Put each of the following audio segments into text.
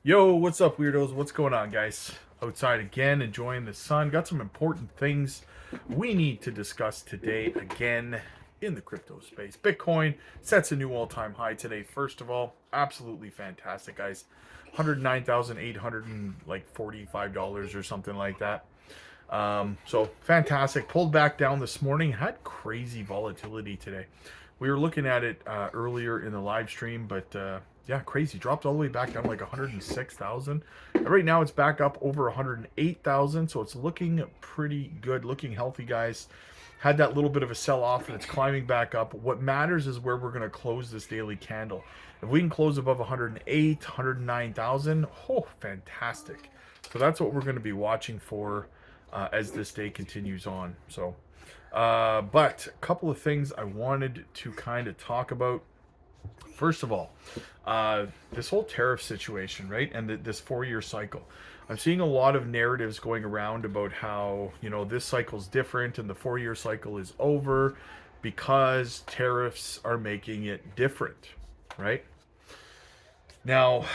Yo, what's up, weirdos? What's going on, guys? Outside again, enjoying the sun. Got some important things we need to discuss today again in the crypto space. Bitcoin sets a new all-time high today. First of all, absolutely fantastic, guys. $109,845 or something like that. So fantastic. Pulled back down this morning. Had crazy volatility today. We were looking at it earlier in the live stream, but yeah, crazy. Dropped all the way back down to like 106,000. Right now it's back up over 108,000, so it's looking pretty good, looking healthy, guys. Had that little bit of a sell off and it's climbing back up. What matters is where we're going to close this daily candle. If we can close above 108, 109,000, oh, fantastic. So that's what we're going to be watching for as this day continues on. So, but a couple of things I wanted to kind of talk about. First of all, this whole tariff situation, right? And this 4-year cycle. I'm seeing a lot of narratives going around about how, this cycle's different and the 4-year cycle is over because tariffs are making it different, right? Now,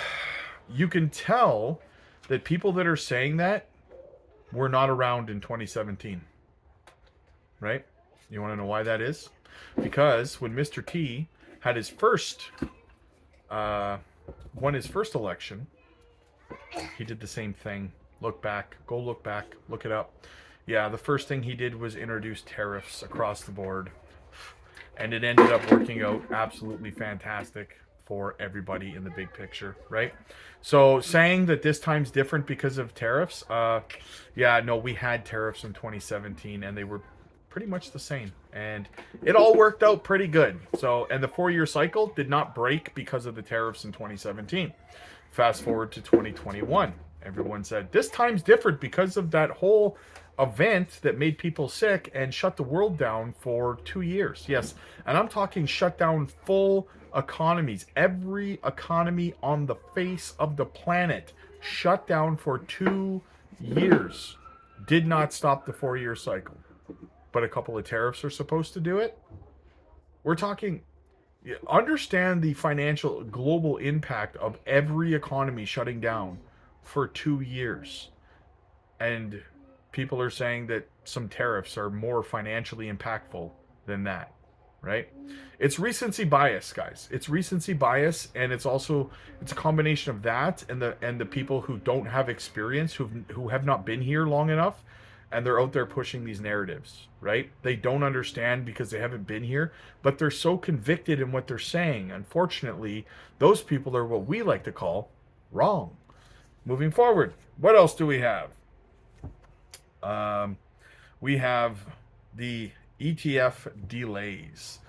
you can tell that people that are saying that were not around in 2017, right? You want to know why that is? Because when Mr. T had his first, won his first election, he did the same thing. Look back, look it up. Yeah, the first thing he did was introduce tariffs across the board. And it ended up working out absolutely fantastic for everybody in the big picture, right? So saying that this time's different because of tariffs, yeah, no, we had tariffs in 2017 and they were pretty much the same, and it all worked out pretty good. So, and the 4-year cycle did not break because of the tariffs in 2017. Fast forward to 2021, everyone said this time's different because of that whole event that made people sick and shut the world down for 2 years. Yes, and I'm talking shut down full economies. Every economy on the face of the planet shut down for 2 years. Did not stop the 4-year cycle. But a couple of tariffs are supposed to do it. We're talking, understand the financial global impact of every economy shutting down for 2 years. And people are saying that some tariffs are more financially impactful than that, right? It's recency bias, guys. It's recency bias, and it's a combination of that and the people who don't have experience, who have not been here long enough, and they're out there pushing these narratives, right? They don't understand because they haven't been here, but they're so convicted in what they're saying. Unfortunately, those people are what we like to call wrong. Moving forward, what else do we have? We have the ETF delays.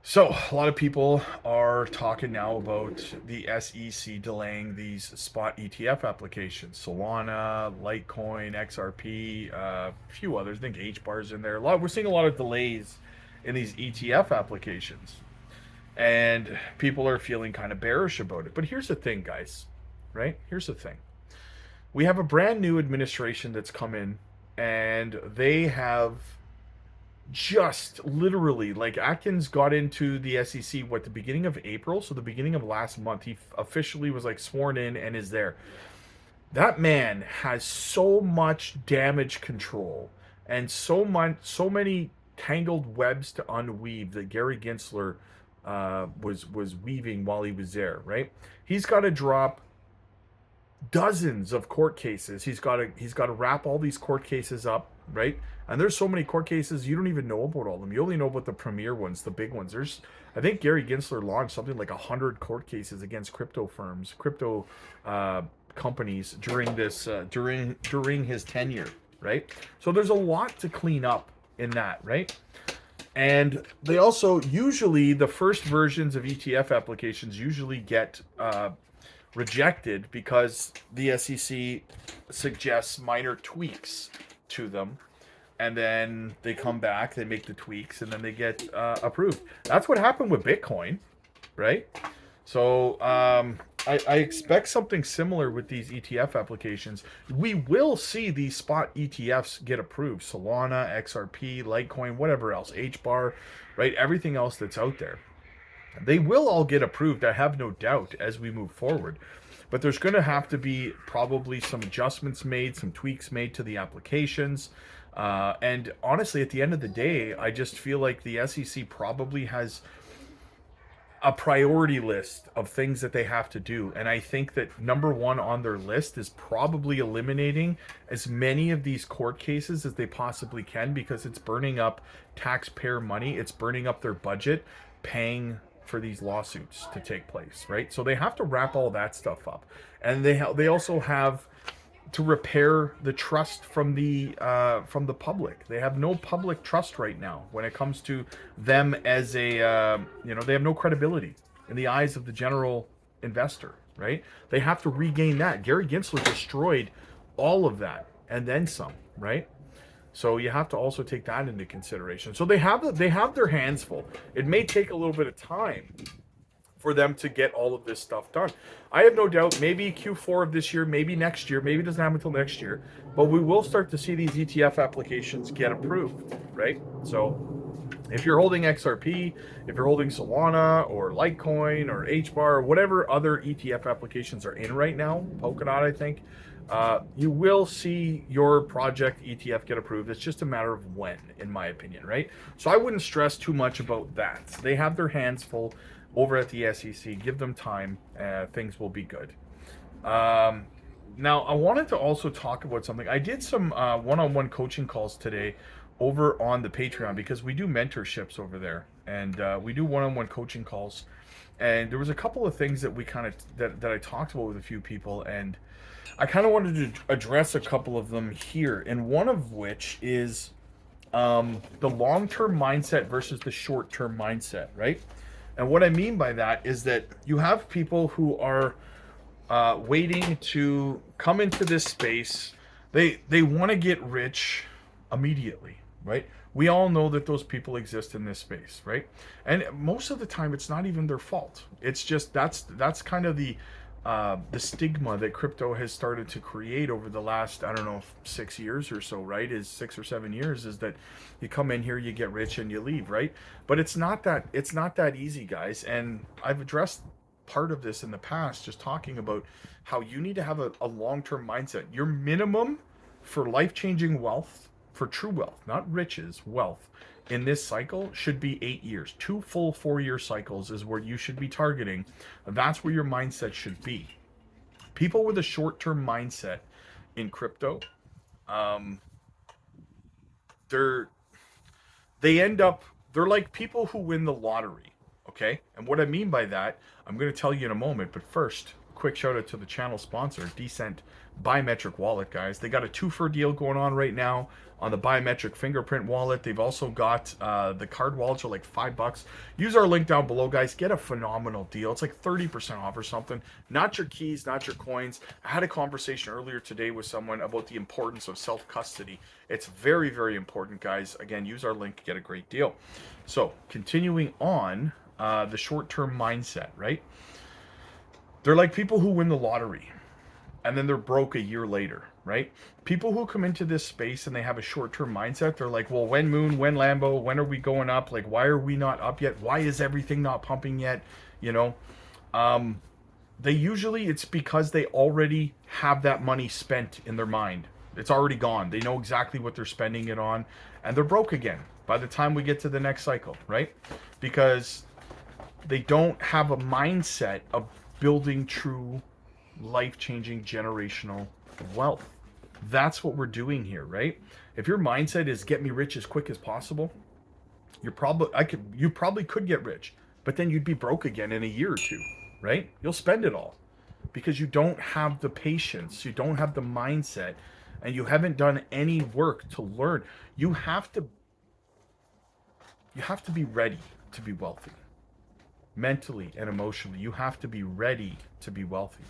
So a lot of people are talking now about the SEC delaying these spot ETF applications. Solana, Litecoin, XRP, a few others. I think HBAR's in there. We're seeing a lot of delays in these ETF applications. And people are feeling kind of bearish about it. But here's the thing, guys, right? Here's the thing. We have a brand new administration that's come in, and they have just literally, like, Atkins got into the SEC the beginning of April, so the beginning of last month. He officially was like sworn in and is there. That man has so much damage control and so many tangled webs to unweave that Gary Gensler was weaving while he was there, right? He's got to drop dozens of court cases. He's got to wrap all these court cases up, right? And there's so many court cases you don't even know about all of them. You only know about the premier ones, the big ones. I think Gary Gensler launched something like 100 court cases against crypto firms, crypto companies during his tenure, right? So there's a lot to clean up in that, right? And they also usually, the first versions of ETF applications usually get rejected because the SEC suggests minor tweaks to them, and then they come back, they make the tweaks, and then they get approved. That's what happened with Bitcoin, right? So I expect something similar with these ETF applications. We will see these spot ETFs get approved. Solana, XRP, Litecoin, whatever else, HBAR, right? Everything else that's out there. They will all get approved, I have no doubt, as we move forward. but there's going to have to be probably some adjustments made, some tweaks made to the applications. And honestly, at the end of the day, I just feel like the SEC probably has a priority list of things that they have to do. And I think that number one on their list is probably eliminating as many of these court cases as they possibly can, because it's burning up taxpayer money. It's burning up their budget, paying for these lawsuits to take place, right? So they have to wrap all that stuff up. And they also have to repair the trust from the public. They have no public trust right now when it comes to them as a they have no credibility in the eyes of the general investor, right? They have to regain that. Gary Gensler destroyed all of that and then some, right? So you have to also take that into consideration. So they have their hands full. It may take a little bit of time for them to get all of this stuff done. I have no doubt maybe Q4 of this year, maybe next year, maybe it doesn't happen until next year, but we will start to see these ETF applications get approved, right? So if you're holding XRP, if you're holding Solana or Litecoin or HBAR or whatever other ETF applications are in right now, Polkadot, I think, you will see your project ETF get approved. It's just a matter of when, in my opinion, right? So I wouldn't stress too much about that. They have their hands full over at the SEC. Give them time. Things will be good. Now, I wanted to also talk about something. I did some one-on-one coaching calls today over on the Patreon, because we do mentorships over there, and we do one-on-one coaching calls. And there was a couple of things that we that I talked about with a few people, and I kind of wanted to address a couple of them here. And one of which is the long-term mindset versus the short-term mindset, right? And what I mean by that is that you have people who are waiting to come into this space. They want to get rich immediately, right? We all know that those people exist in this space, right? And most of the time, it's not even their fault. It's just that's kind of the stigma that crypto has started to create over the last, I don't know, 6 years or so, right? Is 6 or 7 years, is that you come in here, you get rich and you leave, right? But it's not that easy, guys. And I've addressed part of this in the past, just talking about how you need to have a long-term mindset. Your minimum for life-changing wealth, for true wealth, not riches, wealth, in this cycle should be 8 years. 2 full 4-year cycles is where you should be targeting. That's where your mindset should be. People with a short-term mindset in crypto, they're like people who win the lottery, okay? And what I mean by that, I'm going to tell you in a moment, but first, quick shout out to the channel sponsor, Decent Biometric Wallet, guys. They got a 2-for deal going on right now on the biometric fingerprint wallet. They've also got the card wallets are like $5. Use our link down below, guys. Get a phenomenal deal. It's like 30% off or something. Not your keys, not your coins. I had a conversation earlier today with someone about the importance of self-custody. It's very, very important, guys. Again, use our link to get a great deal. So continuing on, the short-term mindset, right? They're like people who win the lottery and then they're broke a year later, right? People who come into this space and they have a short-term mindset, they're like, well, when Moon, when Lambo, when are we going up? Like, why are we not up yet? Why is everything not pumping yet? You know, it's because they already have that money spent in their mind. It's already gone. They know exactly what they're spending it on, and they're broke again by the time we get to the next cycle, right? Because they don't have a mindset of building true life-changing generational wealth. That's what we're doing here, right? If your mindset is get me rich as quick as possible, you probably could get rich, but then you'd be broke again in a year or two, right? You'll spend it all because you don't have the patience, you don't have the mindset, and you haven't done any work to learn. You have to be ready to be wealthy. Mentally and emotionally, you have to be ready to be wealthy,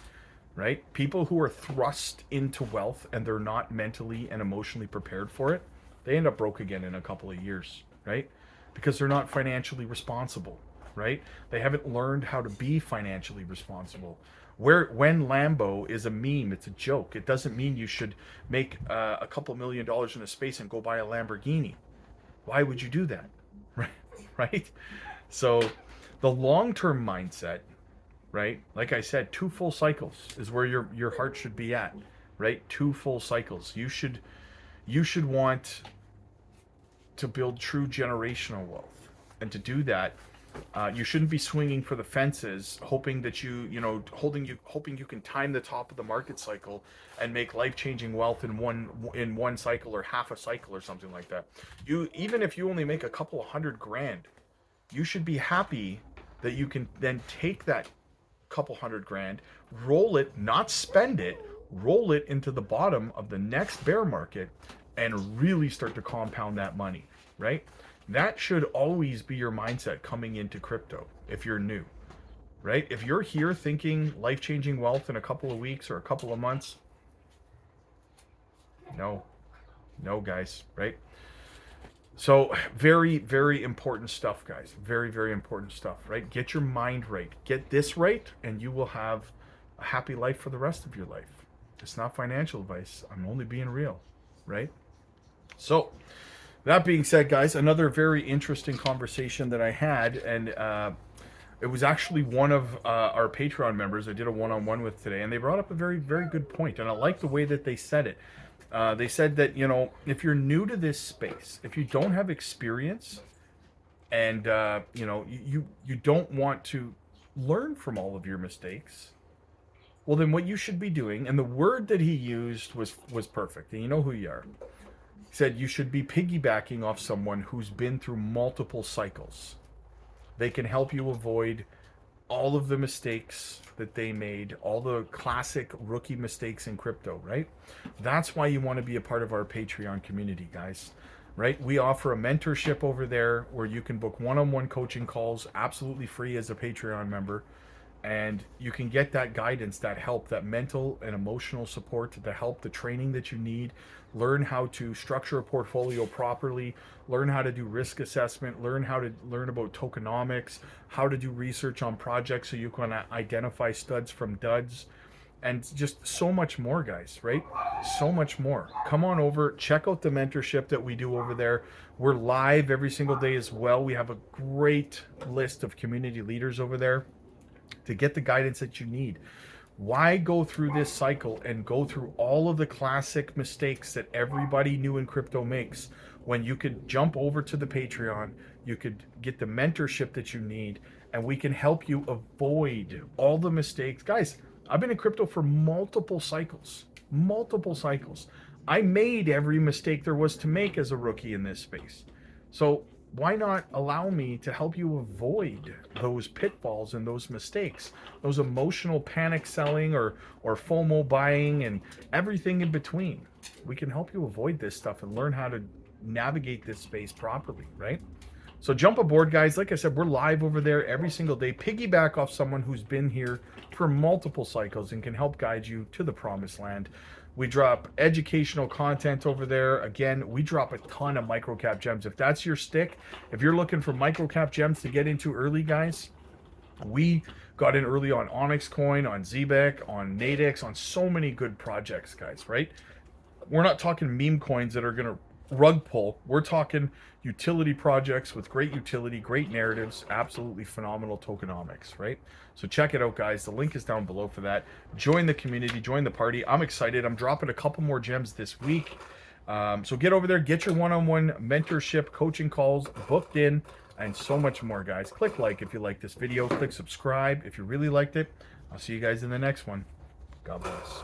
right? People who are thrust into wealth and they're not mentally and emotionally prepared for it, they end up broke again in a couple of years, right? Because they're not financially responsible, right? They haven't learned how to be financially responsible. When Lambo is a meme, it's a joke. It doesn't mean you should make a couple $1 million in a space and go buy a Lamborghini. Why would you do that? Right? So the long-term mindset right? Like I said, 2 full cycles is where your heart should be at, right? 2 full cycles. You should want to build true generational wealth, and to do that, you shouldn't be swinging for the fences, hoping that hoping you can time the top of the market cycle and make life-changing wealth in one cycle or half a cycle or something like that. Even if you only make a couple of $100,000, you should be happy that you can then take that couple $100,000, roll it, not spend it, roll it into the bottom of the next bear market and really start to compound that money, right? That should always be your mindset coming into crypto if you're new, right? If you're here thinking life-changing wealth in a couple of weeks or a couple of months, no, guys, right? So very, very important stuff, guys. Very, very important stuff, right? Get your mind right. Get this right, and you will have a happy life for the rest of your life. It's not financial advice. I'm only being real, right? So that being said, guys, another very interesting conversation that I had, and it was actually one of our Patreon members I did a one-on-one with today, and they brought up a very, very good point, and I like the way that they said it. They said that, if you're new to this space, if you don't have experience, and you don't want to learn from all of your mistakes, well, then what you should be doing, and the word that he used was perfect, and you know who you are. He said you should be piggybacking off someone who's been through multiple cycles. They can help you avoid all of the mistakes that they made, all the classic rookie mistakes in crypto, right? That's why you want to be a part of our Patreon community, guys, right? We offer a mentorship over there where you can book one-on-one coaching calls absolutely free as a Patreon member. And you can get that guidance, that help, that mental and emotional support, the help, the training that you need. Learn how to structure a portfolio properly, learn how to do risk assessment, learn about tokenomics, how to do research on projects so you can identify studs from duds, and just so much more, guys, right? So much more. Come on over, check out the mentorship that we do over there. We're live every single day as well. We have a great list of community leaders over there to get the guidance that you need. Why go through this cycle and go through all of the classic mistakes that everybody new in crypto makes when you could jump over to the Patreon, you could get the mentorship that you need, and we can help you avoid all the mistakes. Guys, I've been in crypto for multiple cycles. I made every mistake there was to make as a rookie in this space. So why not allow me to help you avoid those pitfalls and those mistakes, those emotional panic selling or FOMO buying and everything in between? We can help you avoid this stuff and learn how to navigate this space properly, right? So jump aboard, guys. Like I said, we're live over there every single day. Piggyback off someone who's been here for multiple cycles and can help guide you to the promised land. We drop educational content over there. Again, we drop a ton of microcap gems. If that's your stick, if you're looking for microcap gems to get into early, guys, we got in early on Onyx Coin, on Zbec, on Nadix, on so many good projects, guys, right? We're not talking meme coins that are going to rug pull. We're talking utility projects with great utility, great narratives, absolutely phenomenal tokenomics, right? So check it out, guys. The link is down below for that. Join the community, join the party. I'm excited. I'm dropping a couple more gems this week. So get over there, get your one-on-one mentorship, coaching calls booked in, and so much more, guys. Click like if you like this video. Click subscribe if you really liked it. I'll see you guys in the next one. God bless.